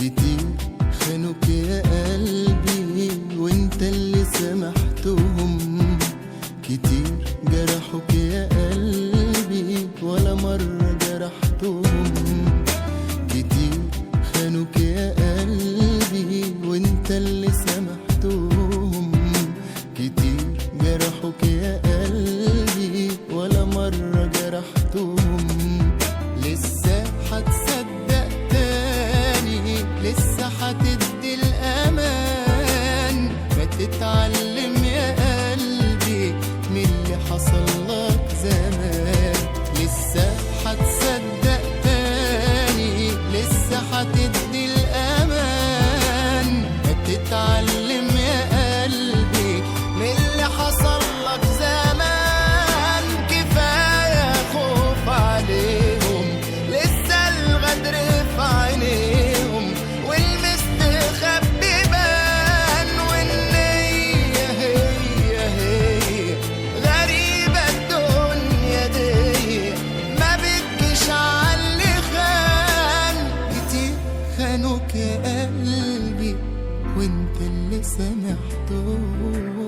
كتير خانوك يا قلبي وانت اللي سامحتهم، كتير جرحوك يا قلبي ولا مرة جرحتهم، كتير خانوك يا قلبي وانت اللي سامحتهم، كتير جرحوك يا قلبي ولا مرة جرحتهم. لسه هتصدق تاني، لسه هتدي الأمان، ما تتعلم يا قلبي من اللي حصل لك زمان. لسه هتصدق تاني، لسه هتدي الأمان، ما تتعلم يا قلبي من اللي حصل لك زمان. كفاية خوف عليهم، لسه الغدر في عينيهم، والمستخبي بان، والنية هي غريبة الدنيا دي، ما بتجيش عاللي خان. كتير خانوك يا قلبي وانت اللي سامحتهم.